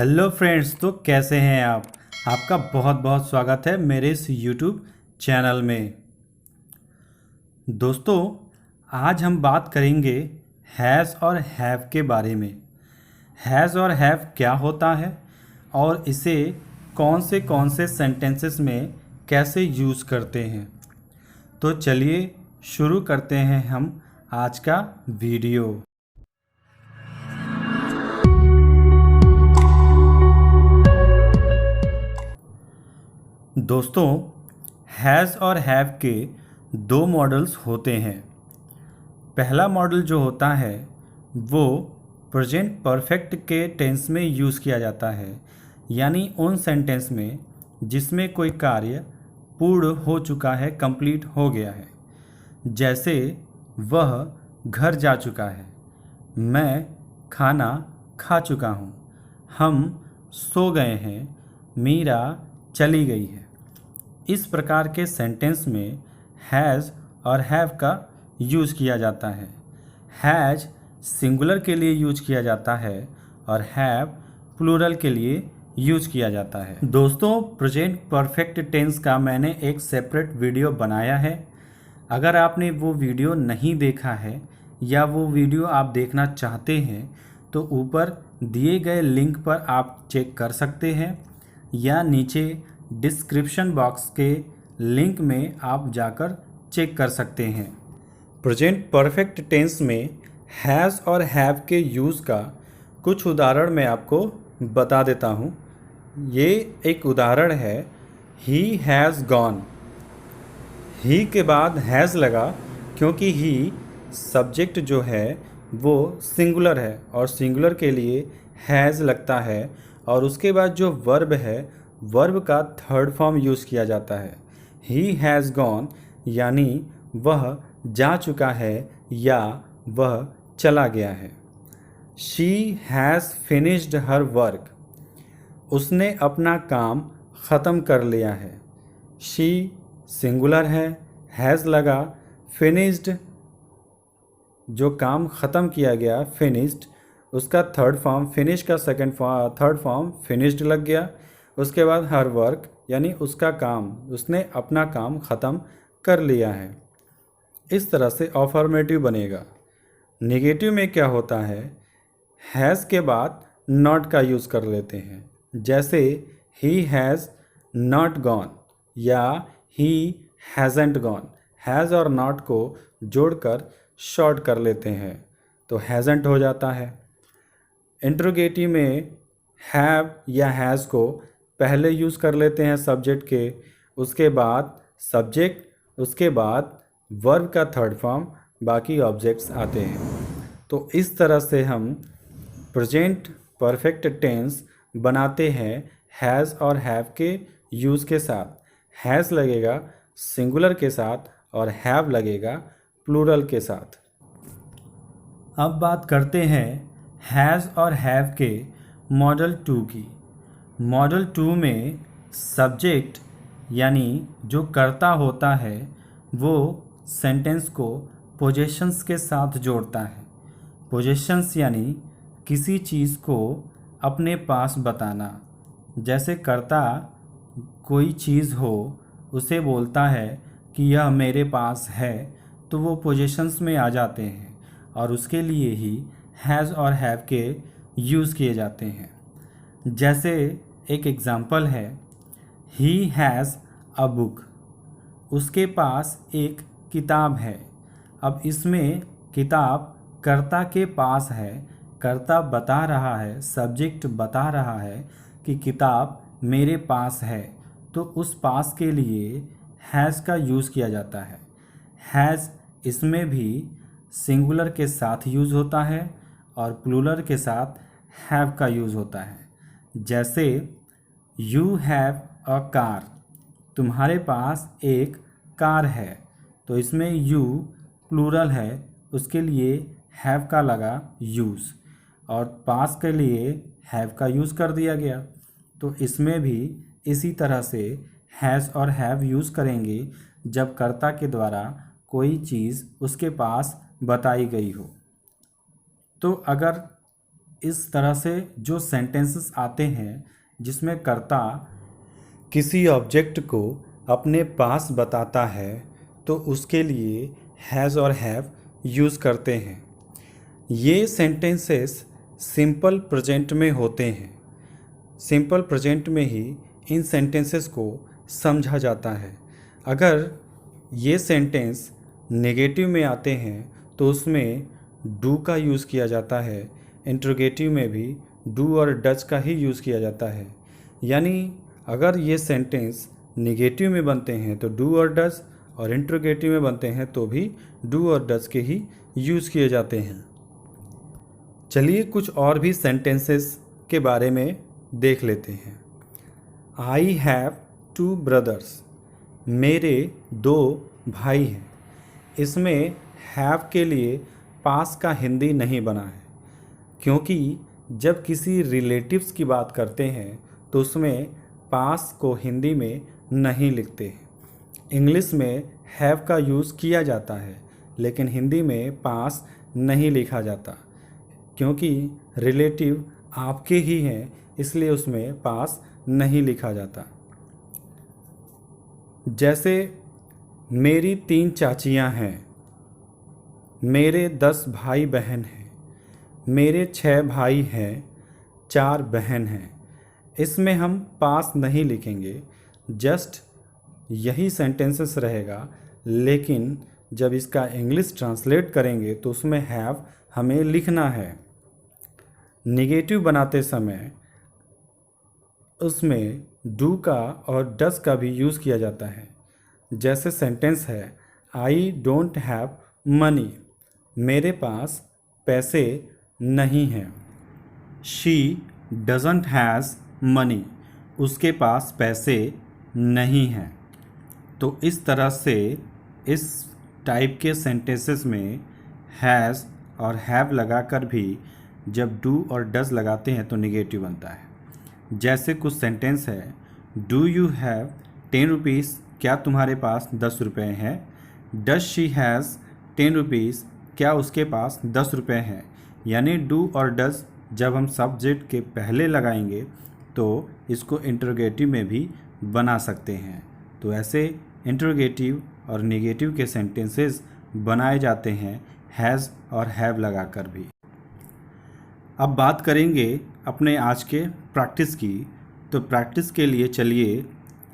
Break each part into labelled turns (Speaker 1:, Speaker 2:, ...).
Speaker 1: Hello friends, तो कैसे हैं आप। आपका बहुत बहुत स्वागत है मेरे इस यूट्यूब चैनल में। दोस्तों, आज हम बात करेंगे हैज़ और हैव के बारे में। हैज़ और हैव क्या होता है और इसे कौन से सेंटेंसेस में कैसे यूज़ करते हैं। तो चलिए शुरू करते हैं हम आज का वीडियो। दोस्तों, हैज़ और हैव के दो मॉडल्स होते हैं। पहला मॉडल जो होता है वो प्रेजेंट परफेक्ट के टेंस में यूज़ किया जाता है, यानी उन सेंटेंस में जिसमें कोई कार्य पूर्ण हो चुका है, कंप्लीट हो गया है। जैसे वह घर जा चुका है, मैं खाना खा चुका हूँ, हम सो गए हैं, मीरा चली गई है। इस प्रकार के सेंटेंस में हैज़ और हैव का यूज़ किया जाता है। हैज़ सिंगुलर के लिए यूज़ किया जाता है और हैव प्लूरल के लिए यूज़ किया जाता है। दोस्तों, प्रेजेंट परफेक्ट टेंस का मैंने एक सेपरेट वीडियो बनाया है। अगर आपने वो वीडियो नहीं देखा है या वो वीडियो आप देखना चाहते हैं तो ऊपर दिए गए लिंक पर आप चेक कर सकते हैं या नीचे डिस्क्रिप्शन बॉक्स के लिंक में आप जाकर चेक कर सकते हैं। प्रेजेंट परफेक्ट टेंस में हैज़ और हैव के यूज़ का कुछ उदाहरण मैं आपको बता देता हूँ। ये एक उदाहरण है, ही हैज़ गॉन। ही के बाद हैज़ लगा क्योंकि ही सब्जेक्ट जो है वो सिंगुलर है और सिंगुलर के लिए हैज़ लगता है, और उसके बाद जो वर्ब है वर्ब का थर्ड फॉर्म यूज़ किया जाता है। ही हैज़ गॉन यानी वह जा चुका है या वह चला गया है। She has finished her work. उसने अपना काम ख़त्म कर लिया है। शी सिंगुलर है, हैज़ लगा, फिनिश्ड जो काम ख़त्म किया गया, फिनिश्ड उसका थर्ड फॉर्म, फिनिश का थर्ड फॉर्म फिनिश्ड लग गया। उसके बाद हर वर्क यानी उसका काम, उसने अपना काम ख़त्म कर लिया है। इस तरह से अफर्मेटिव बनेगा। नेगेटिव में क्या होता है, हैज़ के बाद नॉट का यूज़ कर लेते हैं। जैसे ही हैज़ नॉट गॉन या ही हैज़ेंट गॉन। हैज़ और नॉट को जोड़कर शॉर्ट कर लेते हैं तो हैज़ेंट हो जाता है। इंट्रोगेटिव में हैव या हैज़ को पहले यूज़ कर लेते हैं सब्जेक्ट के, उसके बाद सब्जेक्ट, उसके बाद वर्ब का थर्ड फॉर्म, बाकी ऑब्जेक्ट्स आते हैं। तो इस तरह से हम प्रेजेंट परफेक्ट टेंस बनाते हैं हैज़ और हैव के यूज़ के साथ। हैज़ लगेगा सिंगुलर के साथ और हैव लगेगा प्लूरल के साथ। अब बात करते हैं हैज़ और हैव के मॉडल 2 की। मॉडल 2 में सब्जेक्ट यानी जो कर्ता होता है वो सेंटेंस को पोजेशंस के साथ जोड़ता है। पोजेशंस यानी किसी चीज़ को अपने पास बताना। जैसे कर्ता कोई चीज़ हो उसे बोलता है कि यह मेरे पास है, तो वो पोजेशंस में आ जाते हैं और उसके लिए ही हैज़ और हैव के यूज़ किए जाते हैं। जैसे एक एग्ज़ाम्पल है, ही हैज़ अ बुक। उसके पास एक किताब है। अब इसमें किताब कर्ता के पास है, कर्ता बता रहा है, सब्जेक्ट बता रहा है कि किताब मेरे पास है, तो उस पास के लिए हैज़ का यूज़ किया जाता है। हैज़ इसमें भी सिंगुलर के साथ यूज़ होता है और प्लूरल के साथ हैव का यूज़ होता है। जैसे यू हैव अ कार। तुम्हारे पास एक कार है, तो इसमें यू प्लूरल है, उसके लिए हैव का लगा यूज़ और पास के लिए हैव का यूज़ कर दिया गया। तो इसमें भी इसी तरह से हैज़ और हैव यूज़ करेंगे जब कर्ता के द्वारा कोई चीज़ उसके पास बताई गई हो। तो अगर इस तरह से जो सेंटेंसेस आते हैं जिसमें कर्ता किसी ऑब्जेक्ट को अपने पास बताता है तो उसके लिए हैज़ और हैव यूज़ करते हैं। ये सेंटेंसेस सिंपल प्रेजेंट में होते हैं। सिंपल प्रेजेंट में ही इन सेंटेंसेस को समझा जाता है। अगर ये सेंटेंस नेगेटिव में आते हैं तो उसमें डू का यूज़ किया जाता है। इंट्रोगेटिव में भी डू और डज का ही यूज़ किया जाता है। यानी अगर ये सेंटेंस नेगेटिव में बनते हैं तो डू और डज, और इंट्रोगेटिव में बनते हैं तो भी डू और डज के ही यूज़ किए जाते हैं। चलिए कुछ और भी सेंटेंसेस के बारे में देख लेते हैं। I have 2 brothers. मेरे 2 भाई हैं। इसमें हैव के लिए पास का हिंदी नहीं बना है, क्योंकि जब किसी रिलेटिव्स की बात करते हैं तो उसमें पास को हिंदी में नहीं लिखते हैं। इंग्लिश में हैव का यूज़ किया जाता है, लेकिन हिंदी में पास नहीं लिखा जाता, क्योंकि रिलेटिव आपके ही हैं, इसलिए उसमें पास नहीं लिखा जाता। जैसे मेरी 3 चाचियां हैं, मेरे 10 भाई बहन हैं, मेरे 6 भाई हैं, 4 बहन हैं। इसमें हम पास नहीं लिखेंगे, जस्ट यही सेंटेंसेस रहेगा, लेकिन जब इसका इंग्लिश ट्रांसलेट करेंगे तो उसमें हैव हमें लिखना है। नेगेटिव बनाते समय उसमें डू का और डज का भी यूज़ किया जाता है। जैसे सेंटेंस है आई डोंट हैव मनी, मेरे पास पैसे नहीं हैं। शी डजंट हैज़ मनी, उसके पास पैसे नहीं हैं। तो इस तरह से इस टाइप के सेंटेंसेस में हैज़ और हैव लगाकर भी जब डू और डज लगाते हैं तो नेगेटिव बनता है। जैसे कुछ सेंटेंस है, डू यू हैव 10 रुपीज़, क्या तुम्हारे पास 10 रुपये हैं। डज शी हैज़ 10 रुपीज़, क्या उसके पास 10 रुपये हैं। यानी डू और डज जब हम सब्जेक्ट के पहले लगाएंगे तो इसको इंट्रोगेटिव में भी बना सकते हैं। तो ऐसे इंट्रोगेटिव और नेगेटिव के सेंटेंसेस बनाए जाते हैं हैज़ और हैव लगाकर भी। अब बात करेंगे अपने आज के प्रैक्टिस की। तो प्रैक्टिस के लिए चलिए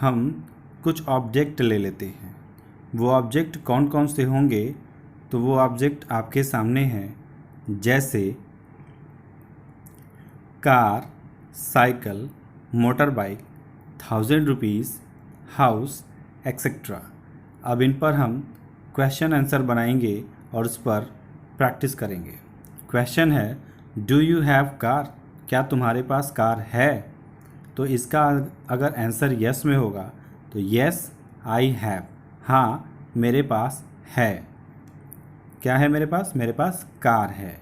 Speaker 1: हम कुछ ऑब्जेक्ट ले लेते हैं। वो ऑब्जेक्ट कौन कौन से होंगे, तो वो ऑब्जेक्ट आपके सामने हैं, जैसे car, cycle, motor bike, 1000 rupees, house, etcetera. अब इन पर हम क्वेश्चन आंसर बनाएंगे और उस पर प्रैक्टिस करेंगे। क्वेश्चन है डू यू हैव कार, क्या तुम्हारे पास कार है। तो इसका अगर आंसर यस में होगा तो यस आई हैव, हाँ मेरे पास है। क्या है मेरे पास कार है।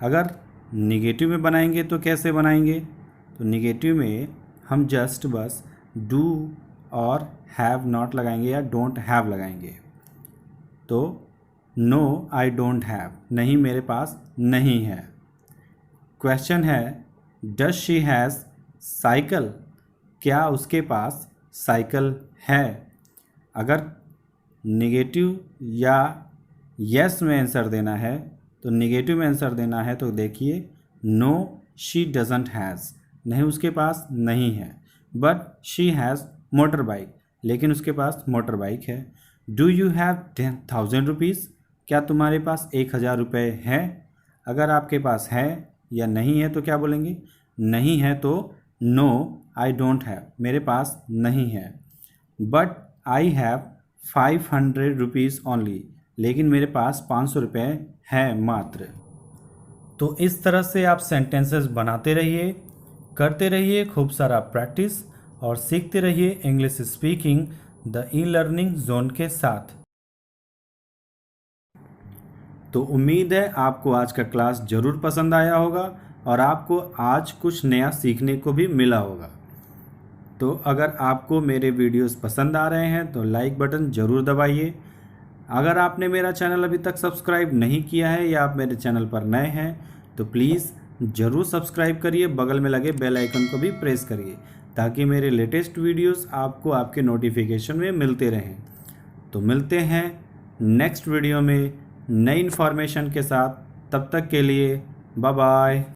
Speaker 1: अगर निगेटिव में बनाएंगे तो कैसे बनाएंगे, तो निगेटिव में हम जस्ट बस डू और हैव नॉट लगाएंगे या डोंट हैव लगाएंगे। तो नो आई डोंट हैव, नहीं मेरे पास नहीं है। क्वेश्चन है डज शी हैज़ साइकिल, क्या उसके पास साइकिल है। अगर निगेटिव या यस में आंसर देना है तो निगेटिव में आंसर देना है तो देखिए नो शी डजंट हैज़, नहीं उसके पास नहीं है। But she has motor bike, लेकिन उसके पास मोटर बाइक है। डू यू हैव 10,000 रुपीज़, क्या तुम्हारे पास 1000 रुपये हैं। अगर आपके पास है या नहीं है तो क्या बोलेंगे, नहीं है तो नो आई डोंट हैव, मेरे पास नहीं है। But I have 500 rupees only, लेकिन मेरे पास 500 रुपये हैं मात्र। तो इस तरह से आप सेंटेंसेस बनाते रहिए, करते रहिए खूब सारा प्रैक्टिस और सीखते रहिए English speaking the e learning zone के साथ। तो उम्मीद है आपको आज का क्लास ज़रूर पसंद आया होगा और आपको आज कुछ नया सीखने को भी मिला होगा। तो अगर आपको मेरे वीडियोस पसंद आ रहे हैं तो लाइक बटन ज़रूर दबाइए। अगर आपने मेरा चैनल अभी तक सब्सक्राइब नहीं किया है या आप मेरे चैनल पर नए हैं तो प्लीज़ ज़रूर सब्सक्राइब करिए, बगल में लगे बेल आइकन को भी प्रेस करिए ताकि मेरे लेटेस्ट वीडियोस आपको आपके नोटिफिकेशन में मिलते रहें। तो मिलते हैं नेक्स्ट वीडियो में नई इन्फॉर्मेशन के साथ। तब तक के लिए बाय बाय।